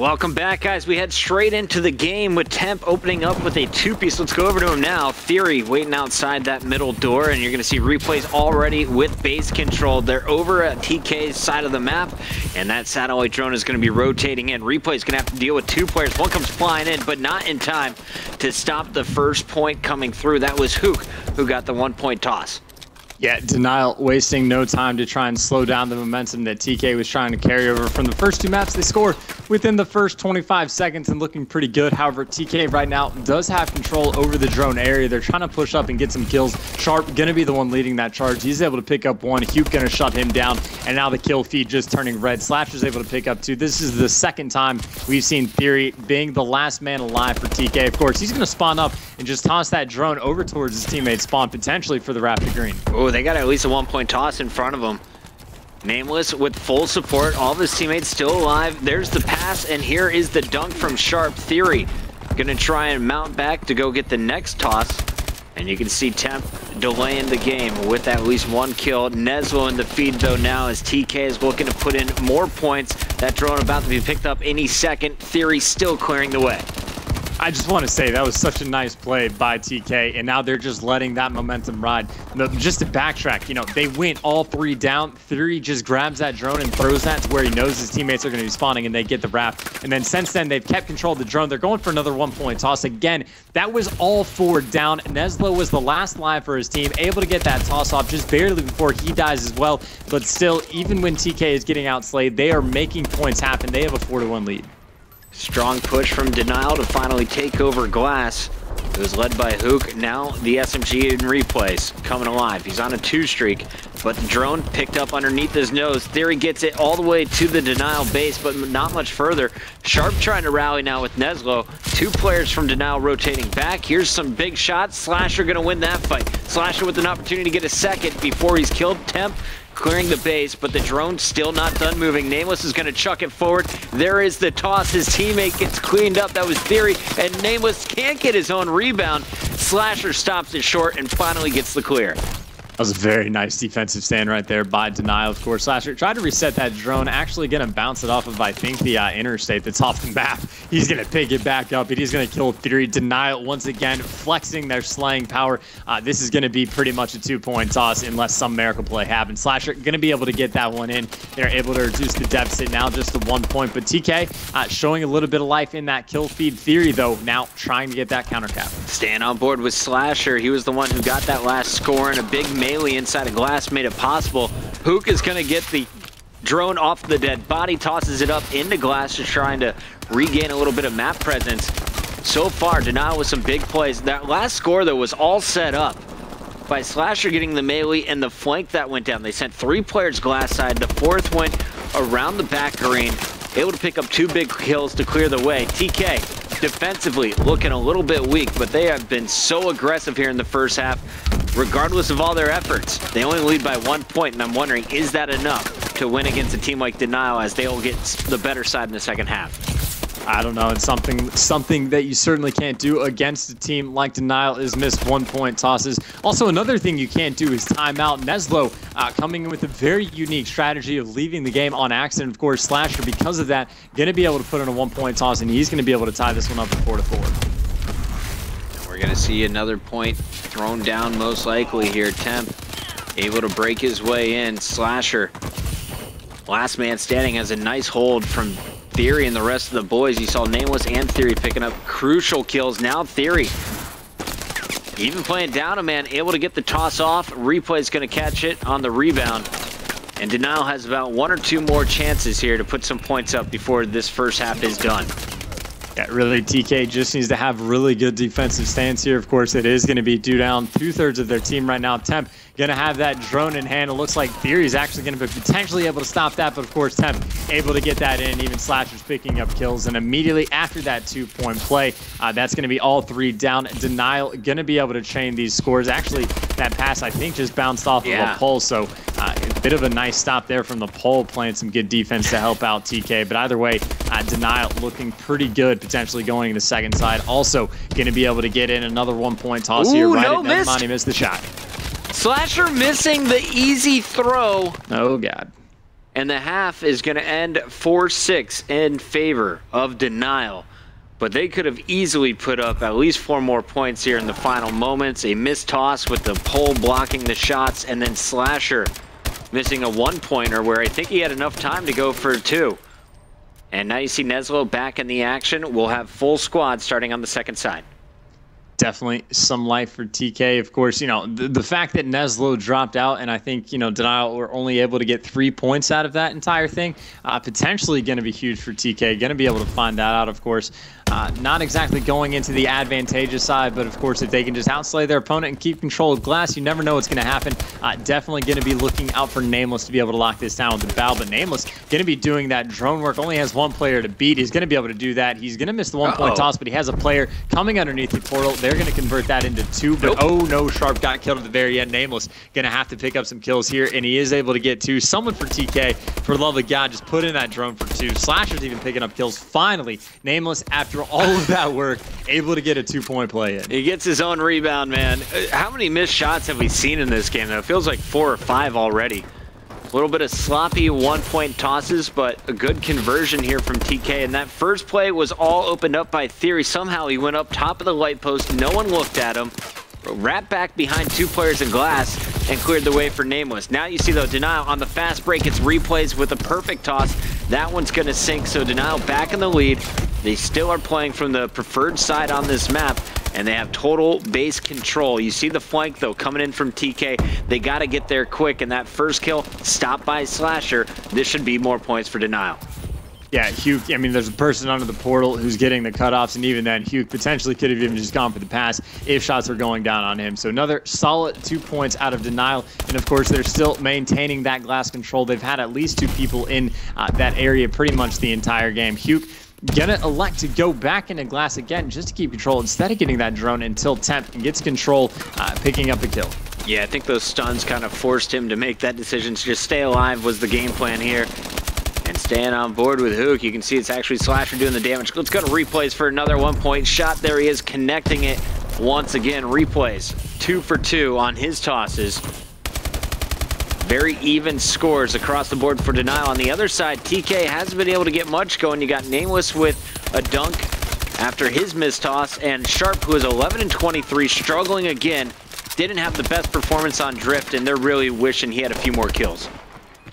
Welcome back, guys. We head straight into the game with Temp opening up with a two-piece. Let's go over to him now. Theory waiting outside that middle door, and you're going to see replays already with base control. They're over at TK's side of the map, and that satellite drone is going to be rotating in. Replay's going to have to deal with two players. One comes flying in, but not in time to stop the first point coming through. That was Hook who got the one-point toss. Yeah, Denial wasting no time to try and slow down the momentum that TK was trying to carry over from the first two maps. They scored within the first 25 seconds and looking pretty good. However, TK right now does have control over the drone area. They're trying to push up and get some kills. Sharp going to be the one leading that charge. He's able to pick up one. Huke going to shut him down. And now the kill feed just turning red. Slasher's able to pick up two. This is the second time we've seen Theory being the last man alive for TK. Of course, he's going to spawn up and just toss that drone over towards his teammate's spawn, potentially for the Raptor Green. Oh, they got at least a one-point toss in front of him. Nameless with full support, all of his teammates still alive. There's the pass, and here is the dunk from Sharp. Theory gonna try and mount back to go get the next toss. And you can see Temp delaying the game with at least one kill. Neslo in the feed though now as TK is looking to put in more points. That drone about to be picked up any second. Theory still clearing the way. I just want to say that was such a nice play by TK, and now they're just letting that momentum ride. Just to backtrack, you know, they went all three down. Theory just grabs that drone and throws that to where he knows his teammates are going to be spawning, and they get the wrap. And then since then, they've kept control of the drone. They're going for another one-point toss. Again, that was all four down. Neslo was the last live for his team, able to get that toss off just barely before he dies as well. But still, even when TK is getting outslayed, they are making points happen. They have a 4-1 lead. Strong push from Denial to finally take over Glass. It was led by Hook. Now the SMG in replays coming alive. He's on a 2-streak, but the drone picked up underneath his nose. Theory gets it all the way to the Denial base, but not much further. Sharp trying to rally now with Neslo. Two players from Denial rotating back. Here's some big shots. Slasher gonna win that fight. Slasher with an opportunity to get a second before he's killed. Temp clearing the base, but the drone's still not done moving. Nameless is going to chuck it forward. There is the toss. His teammate gets cleaned up. That was Theory, and Nameless can't get his own rebound. Slasher stops it short and finally gets the clear. That was a very nice defensive stand right there by Denial. Of course, Slasher tried to reset that drone, actually going to bounce it off of, I think, the interstate that's off the map. He's going to pick it back up, and he's going to kill Theory. Denial, once again, flexing their slaying power. This is going to be pretty much a 2-point toss unless some miracle play happens. Slasher going to be able to get that one in. They're able to reduce the deficit now just to 1 point. But TK showing a little bit of life in that kill feed. Theory, though, now trying to get that counter cap. Staying on board with Slasher. He was the one who got that last score, and a big melee inside of Glass made it possible. Hook is going to get the drone off the dead body, tosses it up into Glass, just trying to regain a little bit of map presence. So far, Denial with some big plays. That last score, though, was all set up by Slasher getting the melee and the flank that went down. They sent 3 players Glass side. The 4th went around the back green, able to pick up 2 big kills to clear the way. TK defensively looking a little bit weak, but they have been so aggressive here in the first half, regardless of all their efforts. They only lead by 1 point, and I'm wondering, is that enough to win against a team like Denial as they'll get the better side in the second half? I don't know. It's something that you certainly can't do against a team like Denial is miss 1-point tosses. Also, another thing you can't do is time out. Neslo coming in with a very unique strategy of leaving the game on accident. Of course, Slasher, because of that, going to be able to put in a 1-point toss, and he's going to be able to tie this one up at 4-4. We're going to see another point thrown down most likely here. Temp able to break his way in. Slasher, last man standing, has a nice hold from Theory and the rest of the boys. You saw Nameless and Theory picking up crucial kills. Now Theory, even playing down a man, able to get the toss off. Replay's going to catch it on the rebound. And Denial has about 1 or 2 more chances here to put some points up before this first half is done. Yeah, really, TK just needs to have really good defensive stance here. Of course, it is going to be due down 2/3 of their team right now. Temp going to have that drone in hand. It looks like Theory is actually going to be potentially able to stop that, but of course, Temp able to get that in. Even Slasher's picking up kills, and immediately after that 2-point play, that's going to be all 3 down. Denial going to be able to chain these scores. Actually, that pass, I think, just bounced off of a pole, so a bit of a nice stop there from the pole, playing some good defense to help out TK. But either way, Denial looking pretty good, potentially going to the second side. Also going to be able to get in another 1-point toss here. Right at that money, missed the shot. Slasher missing the easy throw. Oh, God. And the half is going to end 4-6 in favor of Denial. But they could have easily put up at least 4 more points here in the final moments. A missed toss with the pole blocking the shots, and then Slasher missing a 1-pointer where I think he had enough time to go for 2. And now you see Neslo back in the action. We'll have full squad starting on the second side. Definitely some life for TK. Of course, you know, the fact that Neslo dropped out, and I think, you know, Denial were only able to get 3 points out of that entire thing, potentially going to be huge for TK. Going to be able to find that out, of course. Not exactly going into the advantageous side, but of course, if they can just outslay their opponent and keep control of glass, you never know what's going to happen. Definitely going to be looking out for Nameless to be able to lock this down with the bow, but Nameless going to be doing that drone work. Only has 1 player to beat. He's going to be able to do that. He's going to miss the 1-point toss, but he has a player coming underneath the portal. They're going to convert that into 2, but oh no, Sharp got killed at the very end. Nameless going to have to pick up some kills here, and he is able to get 2. Someone for TK, for the love of God, just put in that drone for 2. Slasher's even picking up kills. Finally, Nameless, after all of that work, able to get a 2-point play in. He gets his own rebound, man. How many missed shots have we seen in this game, though? It feels like 4 or 5 already. A little bit of sloppy 1-point tosses, but a good conversion here from TK. And that first play was all opened up by Theory. Somehow he went up top of the light post. No one looked at him. Wrapped back behind 2 players in glass and cleared the way for Nameless. Now you see, though, Denial on the fast break. It's replays with a perfect toss. That one's going to sink, so Denial back in the lead. They still are playing from the preferred side on this map, and they have total base control. You see the flank, though, coming in from TK. They got to get there quick, and that first kill stopped by Slasher. This should be more points for Denial. Yeah, Hugh, I mean, there's a person under the portal who's getting the cutoffs, and even then, Hugh potentially could have even just gone for the pass if shots were going down on him. So another solid 2 points out of Denial, and of course, they're still maintaining that glass control. They've had at least 2 people in that area pretty much the entire game. Hugh gonna elect to go back into glass again just to keep control instead of getting that drone until Temp and gets control, picking up the kill. Yeah, I think those stuns kind of forced him to make that decision to just stay alive was the game plan here. And staying on board with Hook, you can see it's actually Slasher doing the damage. Let's go to replays for another 1-point shot. There he is, connecting it once again. Replays, 2 for 2 on his tosses. Very even scores across the board for Denial. On the other side, TK hasn't been able to get much going. You got Nameless with a dunk after his missed toss, and Sharp, who is 11 and 23, struggling again. Didn't have the best performance on Drift, and they're really wishing he had a few more kills.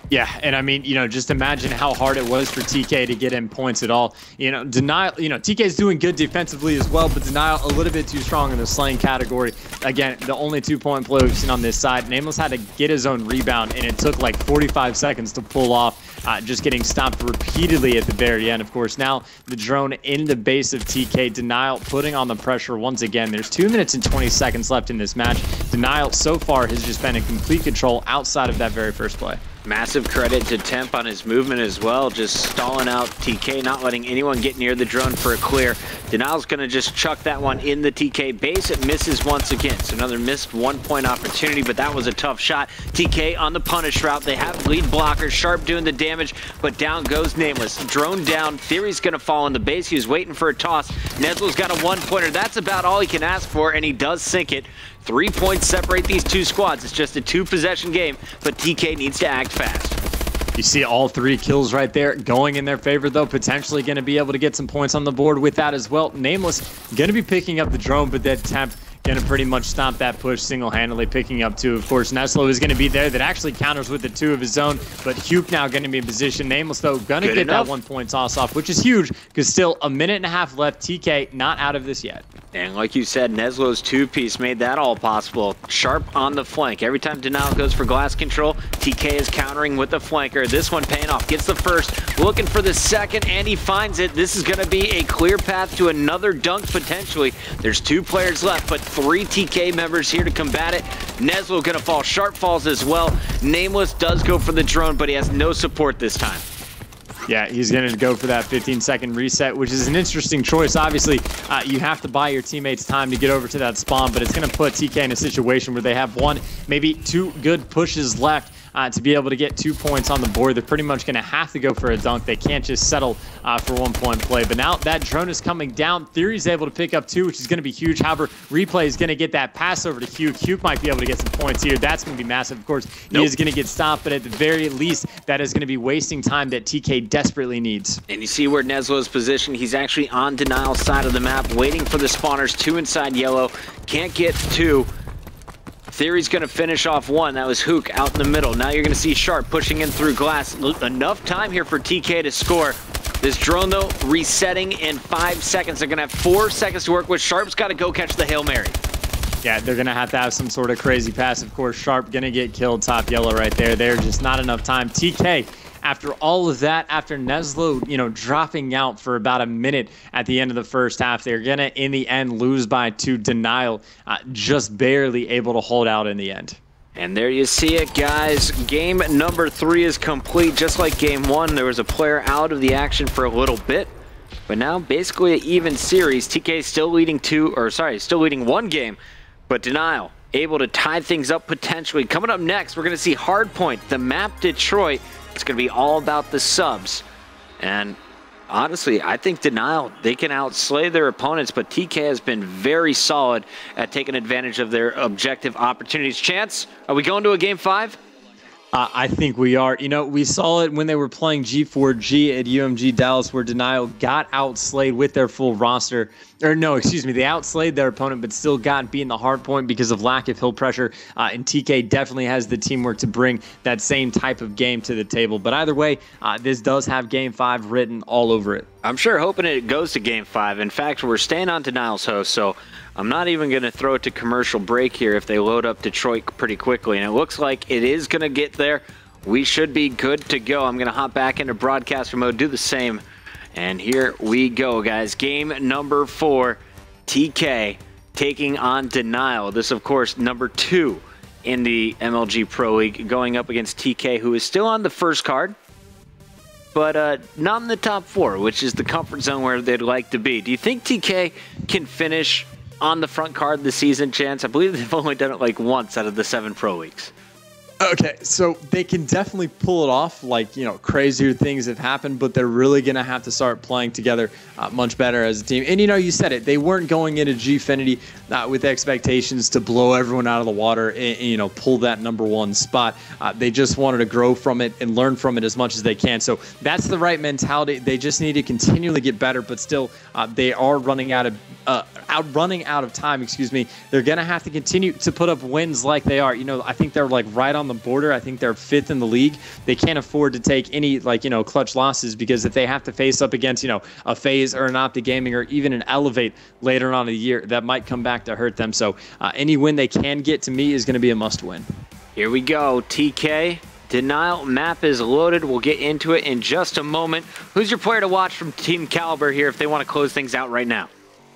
Yeah, and I mean, you know, just imagine how hard it was for TK to get him points at all. You know, Denial, you know, TK's doing good defensively as well, but Denial a little bit too strong in the slaying category. Again, the only 2-point play we've seen on this side. Nameless had to get his own rebound, and it took like 45 seconds to pull off, just getting stopped repeatedly at the very end. Of course, now the drone in the base of TK. Denial putting on the pressure once again. There's 2 minutes and 20 seconds left in this match. Denial so far has just been in complete control outside of that very first play. Massive credit to Temp on his movement as well, just stalling out TK, not letting anyone get near the drone for a clear. Denial's going to just chuck that one in the TK base. It misses once again, so another missed 1-point opportunity, but that was a tough shot. TK on the punish route. They have lead blockers. Sharp doing the damage, but down goes Nameless. Drone down. Theory's going to fall in the base. He was waiting for a toss. Neslo's got a 1-pointer. That's about all he can ask for, and he does sink it. 3 points separate these 2 squads. It's just a 2-possession game, but TK needs to act fast. You see all 3 kills right there going in their favor, though. Potentially going to be able to get some points on the board with that as well. Nameless going to be picking up the drone, but that Temp going to pretty much stomp that push single-handedly, picking up 2. Of course, Neslo is going to be there. That actually counters with the 2 of his own, but Hugh now going to be in position. Nameless, though, going to get that 1-point toss off, which is huge because still 1.5 minutes left. TK not out of this yet. And like you said, Neslo's 2-piece made that all possible. Sharp on the flank. Every time Denial goes for glass control, TK is countering with the flanker. This one paying off. Gets the first, looking for the second, and he finds it. This is going to be a clear path to another dunk potentially. There's 2 players left, but 3 TK members here to combat it. Neslo going to fall. Sharp falls as well. Nameless does go for the drone, but he has no support this time. Yeah, he's going to go for that 15-second reset, which is an interesting choice. Obviously, you have to buy your teammates time to get over to that spawn, but it's going to put TK in a situation where they have 1, maybe 2 good pushes left to be able to get 2 points on the board. They're pretty much going to have to go for a dunk. They can't just settle for 1 point play. But now that drone is coming down. Theory's able to pick up 2, which is going to be huge. However, Replay is going to get that pass over to Hugh. Hugh might be able to get some points here. That's going to be massive. Of course, he is going to get stopped, but at the very least, that is going to be wasting time that TK desperately needs. And you see where Neslo's positioned. He's actually on Denial's side of the map, waiting for the spawners. 2 inside yellow. Can't get 2. Theory's going to finish off 1. That was Hook out in the middle. Now you're going to see Sharp pushing in through glass. Enough time here for TK to score. This drone, though, resetting in 5 seconds. They're going to have 4 seconds to work with. Sharp's got to go catch the Hail Mary. Yeah, they're going to have some sort of crazy pass. Of course, Sharp going to get killed top yellow right there. There's just not enough time. TK, after all of that, after Neslo, dropping out for about a minute at the end of the first half, they're going to, in the end, lose by 2. Denial, just barely able to hold out in the end. And there you see it, guys. Game number 3 is complete. Just like game 1, there was a player out of the action for a little bit. But now, basically an even series. TK still leading still leading 1 game. But Denial able to tie things up potentially. Coming up next, we're going to see Hardpoint, the map Detroit. It's going to be all about the subs. And honestly, I think Denial, they can outslay their opponents, but TK has been very solid at taking advantage of their objective opportunities. Chance, are we going to a game 5? I think we are. We saw it when they were playing G4G at UMG Dallas, where Denial got outslayed with their full roster. Or no, excuse me, they outslayed their opponent, but still got beaten the hard point because of lack of hill pressure. And TK definitely has the teamwork to bring that same type of game to the table. But either way, this does have Game 5 written all over it. I'm sure hoping it goes to Game 5. In fact, we're staying on Denial's host, so I'm not even going to throw it to commercial break here if they load up Detroit pretty quickly. And it looks like it is going to get there. We should be good to go. I'm going to hop back into broadcaster mode, do the same. And here we go, guys. Game number 4, TK taking on Denial. This, of course, number 2 in the MLG Pro League, going up against TK, who is still on the first card, but not in the top 4, which is the comfort zone where they'd like to be. Do you think TK can finish on the front card this season, Chance? I believe they've only done it like once out of the 7 pro leagues. Okay, so they can definitely pull it off. Crazier things have happened, but they're really going to have to start playing together much better as a team. And, you said it. They weren't going into Gfinity with expectations to blow everyone out of the water and pull that number 1 spot. They just wanted to grow from it and learn from it as much as they can. So that's the right mentality. They just need to continually get better, but still they are running out of time. They're going to have to continue to put up wins like they are. I think they're right on the border. I think they're 5th in the league. They can't afford to take any clutch losses, because if they have to face up against a FaZe or an Optic Gaming or even an Elevate later on in the year, that might come back to hurt them. So any win they can get, to me, is going to be a must win. Here we go. TK, Denial map is loaded. We'll get into it in just a moment. Who's your player to watch from Team Kaliber here if they want to close things out right now?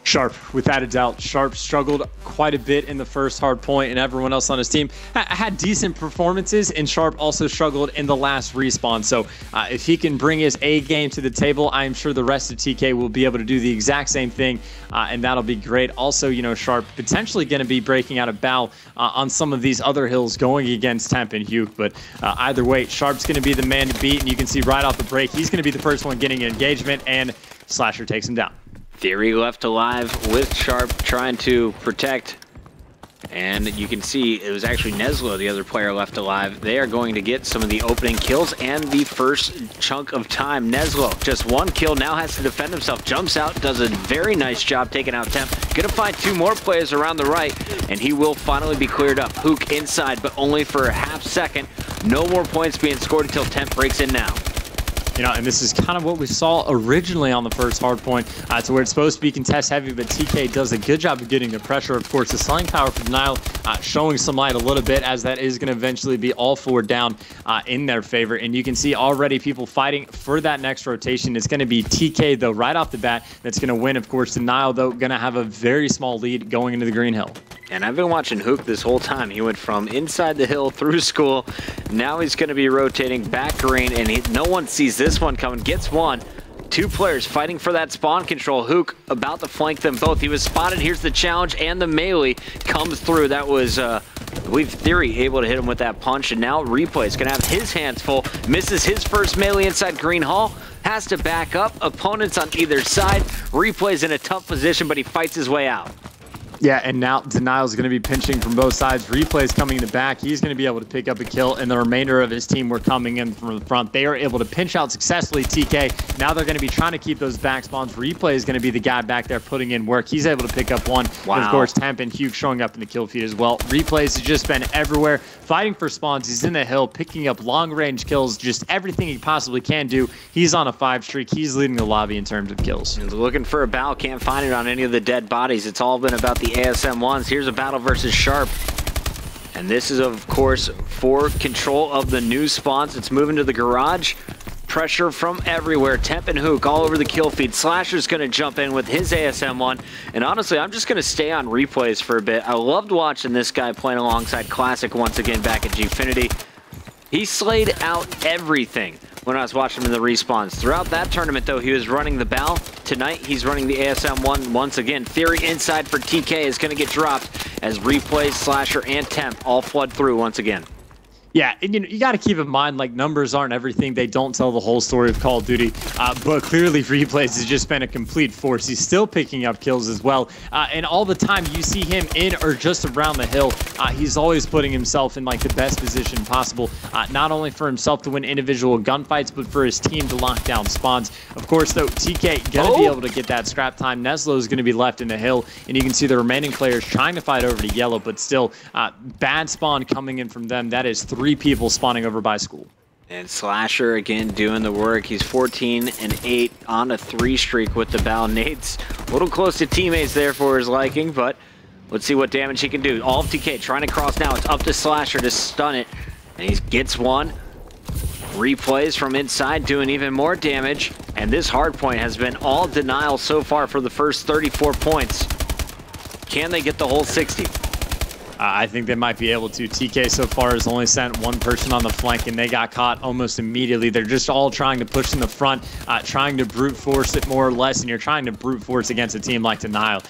Sharp, without a doubt. Sharp struggled quite a bit in the first hard point, and everyone else on his team had decent performances, and Sharp also struggled in the last respawn. So if he can bring his A game to the table, I'm sure the rest of TK will be able to do the exact same thing, and that'll be great. Also, Sharp potentially going to be breaking out a bow on some of these other hills going against Temp and Hugh, but either way, Sharp's going to be the man to beat, and you can see right off the break, he's going to be the first one getting an engagement, and Slasher takes him down. Theory left alive with Sharp trying to protect. And you can see it was actually Neslo, the other player, left alive. They are going to get some of the opening kills and the first chunk of time. Neslo, just 1 kill, now has to defend himself. Jumps out, does a very nice job taking out Temp. Gonna find 2 more players around the right, and he will finally be cleared up. Hook inside, but only for a half second. No more points being scored until Temp breaks in now. And this is kind of what we saw originally on the first hard point, to where it's supposed to be contest heavy, but TK does a good job of getting the pressure. Of course, the selling power for Denial showing some light a little bit, as that is going to eventually be all 4 down in their favor. And you can see already people fighting for that next rotation. It's going to be TK, though, right off the bat, that's going to win. Of course, Denial, though, going to have a very small lead going into the green hill. And I've been watching Hook this whole time. He went from inside the hill through school. Now he's going to be rotating back green, and no one sees this one coming. Gets 1. 2 players fighting for that spawn control. Hook about to flank them both. He was spotted. Here's the challenge, and the melee comes through. That was I believe Theory able to hit him with that punch, and now Replay is going to have his hands full. Misses his first melee inside Green Hall. Has to back up. Opponents on either side. Replay's in a tough position, but he fights his way out. Yeah, and now Denial's going to be pinching from both sides. Replay's coming in the back. He's going to be able to pick up a kill, and the remainder of his team were coming in from the front. They are able to pinch out successfully TK. Now they're going to be trying to keep those back spawns. Replay is going to be the guy back there putting in work. He's able to pick up one. Wow. And of course, Temp and Hugh showing up in the kill feed as well. Replay's has just been everywhere, fighting for spawns. He's in the hill, picking up long-range kills, just everything he possibly can do. He's on a 5 streak. He's leading the lobby in terms of kills. He's looking for a bow. Can't find it on any of the dead bodies. It's all been about the ASM-1s. Here's a battle versus Sharp. And this is, of course, for control of the new spawns. It's moving to the garage. Pressure from everywhere. Temp and Hook all over the kill feed. Slasher's going to jump in with his ASM-1. And honestly, I'm just going to stay on replays for a bit. I loved watching this guy playing alongside Classic once again back at Gfinity. He slayed out everything when I was watching him in the respawns. Throughout that tournament, though, he was running the bow. Tonight, he's running the ASM-1 once again. Theory inside for TK is going to get dropped as Replays, Slasher, and Temp all flood through once again. Yeah, and you got to keep in mind, like, numbers aren't everything. They don't tell the whole story of Call of Duty. But clearly, Replays has just been a complete force. He's still picking up kills as well. And all the time you see him in or just around the hill, he's always putting himself in, like, the best position possible. Not only for himself to win individual gunfights, but for his team to lock down spawns. Of course, though, TK going to be able to get that scrap time. Neslo is going to be left in the hill. And you can see the remaining players trying to fight over to yellow. But still, bad spawn coming in from them. That is 3 people spawning over by school. And Slasher again doing the work. He's 14-8 on a 3 streak with the bow. Nate's a little close to teammates there for his liking, but let's see what damage he can do. All of TK trying to cross now. It's up to Slasher to stun it, and he gets one. Replays from inside doing even more damage, and this Hardpoint has been all Denial so far for the first 34 points. Can they get the whole 60? I think they might be able to. TK so far has only sent 1 person on the flank, and they got caught almost immediately. They're just all trying to push in the front, trying to brute force it more or less, and you're trying to brute force against a team like Denial.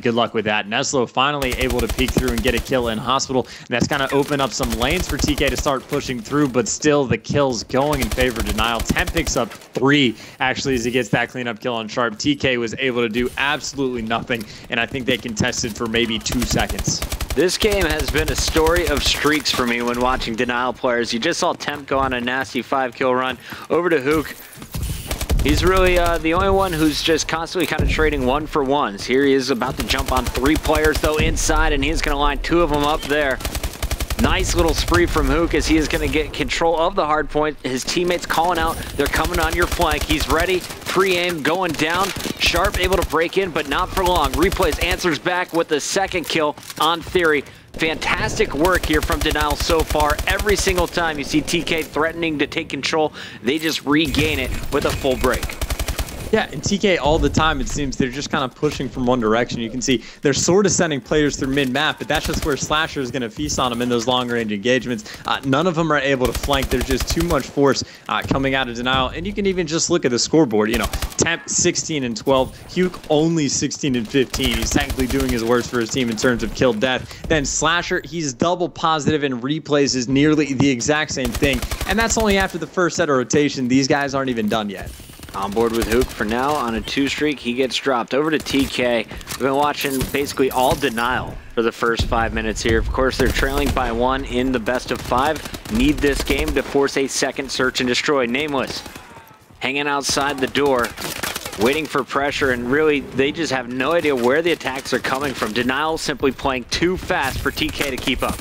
Good luck with that. Neslo finally able to peek through and get a kill in Hospital. And that's kind of opened up some lanes for TK to start pushing through, but still the kills going in favor of Denial. Temp picks up 3, actually, as he gets that cleanup kill on Sharp. TK was able to do absolutely nothing, and I think they contested for maybe 2 seconds. This game has been a story of streaks for me when watching Denial players. You just saw Temp go on a nasty 5-kill run over to Hook. He's really the only one who's just constantly kind of trading 1-for-1s. Here he is about to jump on 3 players, though, inside, and he's going to line 2 of them up there. Nice little spree from Hook as he is going to get control of the hard point. His teammates calling out. They're coming on your flank. He's ready. Pre-aim going down. Sharp able to break in, but not for long. Replays answers back with the 2nd kill on Theory. Fantastic work here from Denial so far. Every single time you see TK threatening to take control, they just regain it with a full break. Yeah, and TK all the time, it seems they're just kind of pushing from one direction. You can see they're sort of sending players through mid-map, but that's just where Slasher is going to feast on them in those long-range engagements. None of them are able to flank. There's just too much force coming out of Denial. And you can even just look at the scoreboard. You know, Temp 16-12, Huke only 16-15. He's technically doing his worst for his team in terms of kill death. Then Slasher, he's double positive and Replays is nearly the exact same thing. And that's only after the first set of rotation. These guys aren't even done yet. On board with Hook for now on a 2 streak. He gets dropped over to TK. We've been watching basically all Denial for the first 5 minutes here. Of course, they're trailing by 1 in the best of 5. Need this game to force a 2nd search and destroy. Nameless hanging outside the door, waiting for pressure, and really they just have no idea where the attacks are coming from. Denial simply playing too fast for TK to keep up.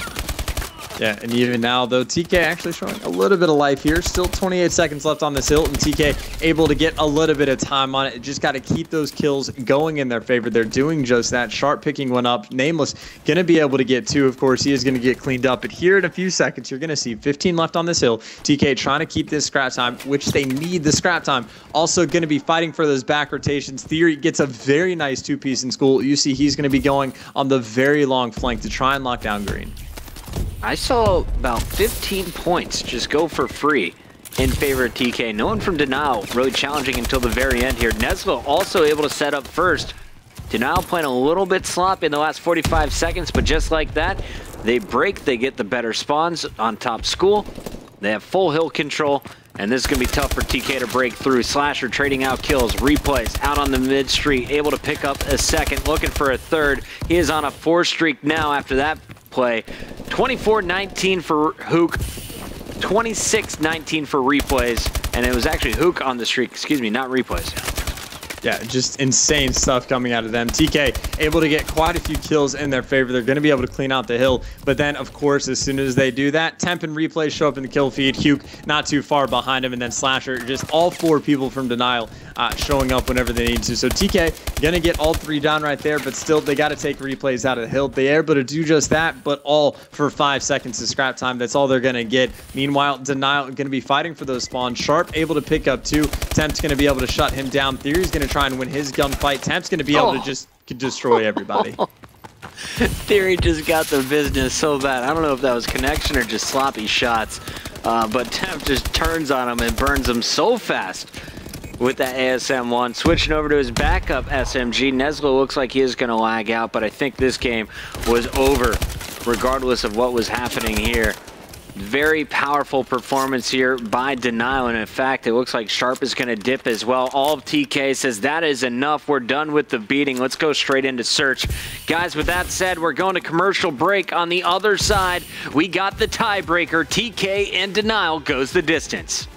Yeah, and even now, though, TK actually showing a little bit of life here. Still 28 seconds left on this hilt, and TK able to get a little bit of time on it. Just got to keep those kills going in their favor. They're doing just that. Sharp picking one up. Nameless going to be able to get 2. Of course, he is going to get cleaned up. But here in a few seconds, you're going to see 15 left on this hill. TK trying to keep this scrap time, which they need the scrap time. Also going to be fighting for those back rotations. Theory gets a very nice 2-piece in school. You see he's going to be going on the very long flank to try and lock down Green. I saw about 15 points just go for free in favor of TK. No one from Denial really challenging until the very end here. Neslo also able to set up first. Denial playing a little bit sloppy in the last 45 seconds, but just like that, They break, they get the better spawns on top school. They have full hill control, and this is going to be tough for TK to break through. Slasher trading out kills, replays out on the mid street, able to pick up a second, looking for a third. He is on a 4 streak now after that play. 24-19 for Hook, 26-19 for replays, and it was actually Hook on the streak, excuse me, not replays. Yeah, just insane stuff coming out of them. TK able to get quite a few kills in their favor. They're going to be able to clean out the hill. But then, of course, as soon as they do that, Temp and Replay show up in the kill feed. Huke not too far behind him. And then Slasher, just all 4 people from Denial showing up whenever they need to. So TK going to get all 3 down right there. But still, they got to take Replays out of the hill. They're able to do just that, but all for 5 seconds of scrap time. That's all they're going to get. Meanwhile, Denial going to be fighting for those spawns. Sharp able to pick up 2. Temp's going to be able to shut him down. Theory's going to try and win his gunfight. Temp's going to be able to just destroy everybody. Theory just got the business so bad. I don't know if that was connection or just sloppy shots, but Temp just turns on him and burns him so fast with that ASM-1. Switching over to his backup SMG, Neslo looks like he is going to lag out, but I think this game was over regardless of what was happening here. Very powerful performance here by Denial, and in fact, it looks like Sharp is going to dip as well. All of TK says that is enough. We're done with the beating. Let's go straight into search. Guys, with that said, we're going to commercial break. On the other side, we got the tiebreaker. TK and Denial goes the distance.